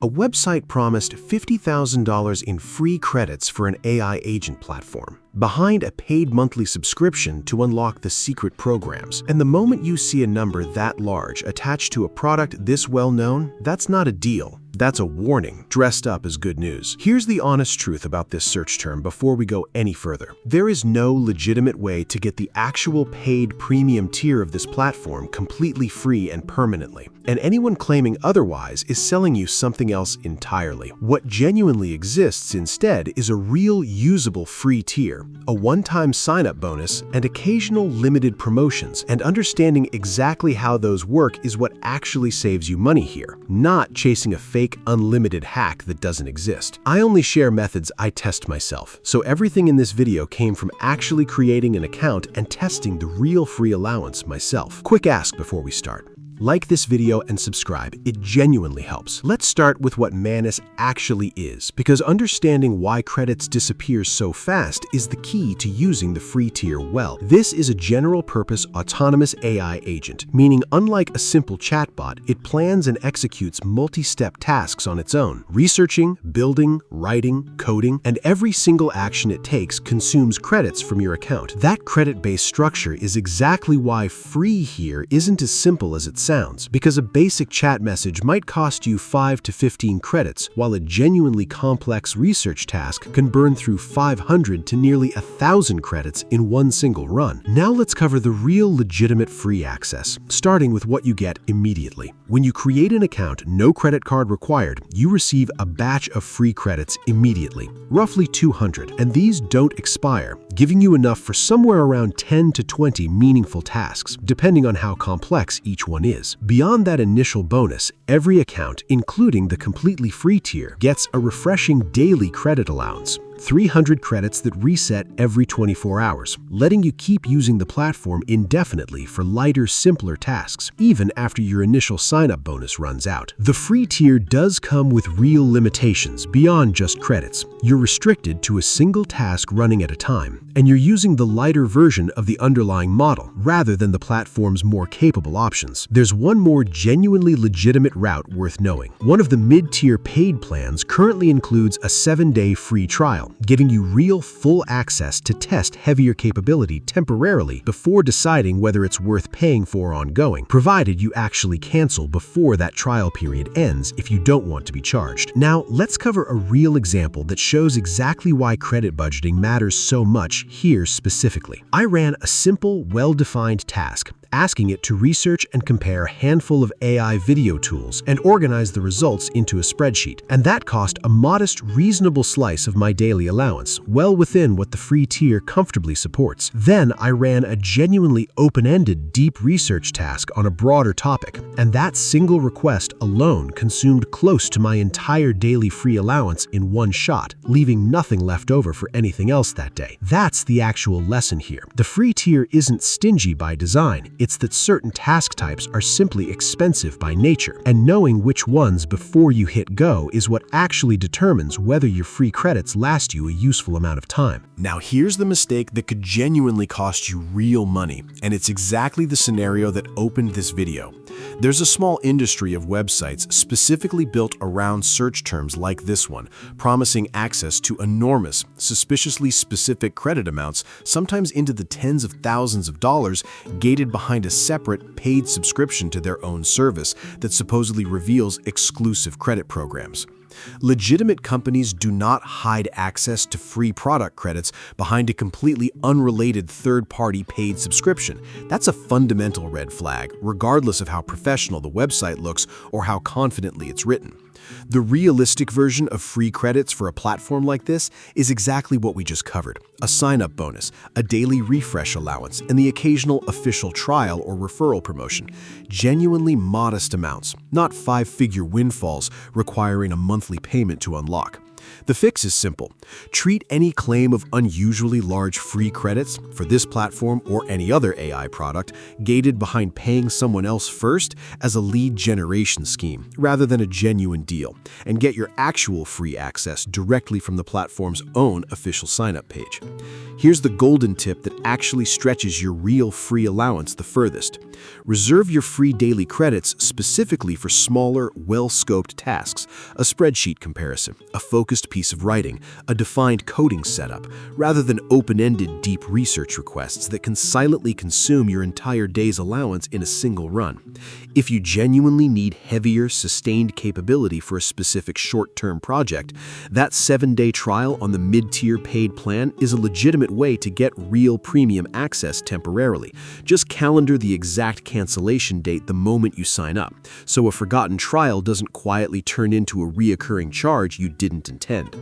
A website promised $50,000 in free credits for an AI agent platform, behind a paid monthly subscription to unlock the secret programs. And the moment you see a number that large attached to a product this well-known, that's not a deal. That's a warning, dressed up as good news. Here's the honest truth about this search term before we go any further. There is no legitimate way to get the actual paid premium tier of this platform completely free and permanently. And anyone claiming otherwise is selling you something else entirely. What genuinely exists instead is a real usable free tier, a one-time sign-up bonus, and occasional limited promotions. And understanding exactly how those work is what actually saves you money here, not chasing a fake unlimited hack that doesn't exist. I only share methods I test myself, so everything in this video came from actually creating an account and testing the real free allowance myself. Quick ask before we start. Like this video and subscribe, it genuinely helps. Let's start with what Manus actually is, because understanding why credits disappear so fast is the key to using the free tier well. This is a general-purpose autonomous AI agent, meaning unlike a simple chatbot, it plans and executes multi-step tasks on its own. Researching, building, writing, coding, and every single action it takes consumes credits from your account. That credit-based structure is exactly why free here isn't as simple as it sounds, because a basic chat message might cost you 5 to 15 credits, while a genuinely complex research task can burn through 500 to nearly 1,000 credits in one single run. Now let's cover the real legitimate free access, starting with what you get immediately. When you create an account, no credit card required, you receive a batch of free credits immediately, roughly 200, and these don't expire, giving you enough for somewhere around 10 to 20 meaningful tasks, depending on how complex each one is. Beyond that initial bonus, every account, including the completely free tier, gets a refreshing daily credit allowance. 300 credits that reset every 24 hours, letting you keep using the platform indefinitely for lighter, simpler tasks, even after your initial sign-up bonus runs out. The free tier does come with real limitations beyond just credits. You're restricted to a single task running at a time, and you're using the lighter version of the underlying model rather than the platform's more capable options. There's one more genuinely legitimate route worth knowing. One of the mid-tier paid plans currently includes a 7-day free trial, giving you real full access to test heavier capability temporarily before deciding whether it's worth paying for ongoing, provided you actually cancel before that trial period ends if you don't want to be charged. Now, let's cover a real example that shows exactly why credit budgeting matters so much here specifically. I ran a simple, well-defined task, asking it to research and compare a handful of AI video tools and organize the results into a spreadsheet. And that cost a modest, reasonable slice of my daily allowance, well within what the free tier comfortably supports. Then I ran a genuinely open-ended, deep research task on a broader topic, and that single request alone consumed close to my entire daily free allowance in one shot, leaving nothing left over for anything else that day. That's the actual lesson here. The free tier isn't stingy by design. It's that certain task types are simply expensive by nature, and knowing which ones before you hit go is what actually determines whether your free credits last you a useful amount of time. Now here's the mistake that could genuinely cost you real money, and it's exactly the scenario that opened this video. There's a small industry of websites specifically built around search terms like this one, promising access to enormous, suspiciously specific credit amounts, sometimes into the tens of thousands of dollars, gated behind a separate paid subscription to their own service that supposedly reveals exclusive credit programs. Legitimate companies do not hide access to free product credits behind a completely unrelated third-party paid subscription. That's a fundamental red flag, regardless of how professional the website looks or how confidently it's written. The realistic version of free credits for a platform like this is exactly what we just covered: a sign-up bonus, a daily refresh allowance, and the occasional official trial or referral promotion. Genuinely modest amounts, not five-figure windfalls requiring a monthly payment to unlock. The fix is simple. Treat any claim of unusually large free credits for this platform or any other AI product gated behind paying someone else first as a lead generation scheme rather than a genuine deal, and get your actual free access directly from the platform's own official sign-up page. Here's the golden tip that actually stretches your real free allowance the furthest. Reserve your free daily credits specifically for smaller, well-scoped tasks, a spreadsheet comparison, a focused piece of writing, a defined coding setup, rather than open-ended deep research requests that can silently consume your entire day's allowance in a single run. If you genuinely need heavier, sustained capability for a specific short-term project, that 7-day trial on the mid-tier paid plan is a legitimate way to get real premium access temporarily. Just calendar the exact cancellation date the moment you sign up, so a forgotten trial doesn't quietly turn into a reoccurring charge you didn't intend.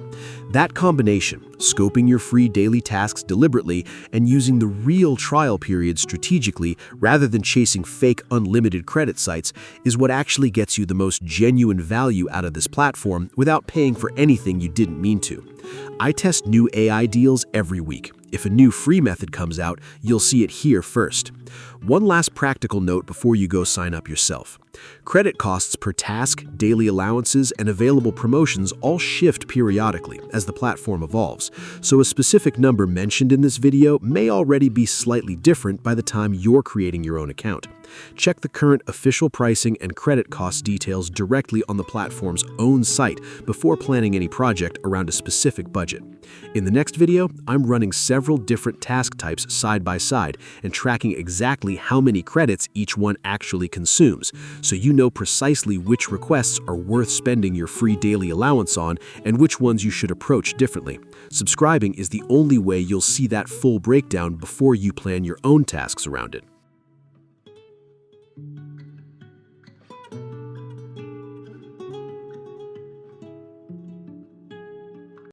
That combination, scoping your free daily tasks deliberately and using the real trial period strategically rather than chasing fake unlimited credit sites, is what actually gets you the most genuine value out of this platform without paying for anything you didn't mean to. I test new AI deals every week. If a new free method comes out, you'll see it here first. One last practical note before you go sign up yourself. Credit costs per task, daily allowances, and available promotions all shift periodically as the platform evolves, so a specific number mentioned in this video may already be slightly different by the time you're creating your own account. Check the current official pricing and credit cost details directly on the platform's own site before planning any project around a specific budget. In the next video, I'm running several different task types side by side and tracking exactly how many credits each one actually consumes, so you know precisely which requests are worth spending your free daily allowance on and which ones you should approach differently. Subscribing is the only way you'll see that full breakdown before you plan your own tasks around it.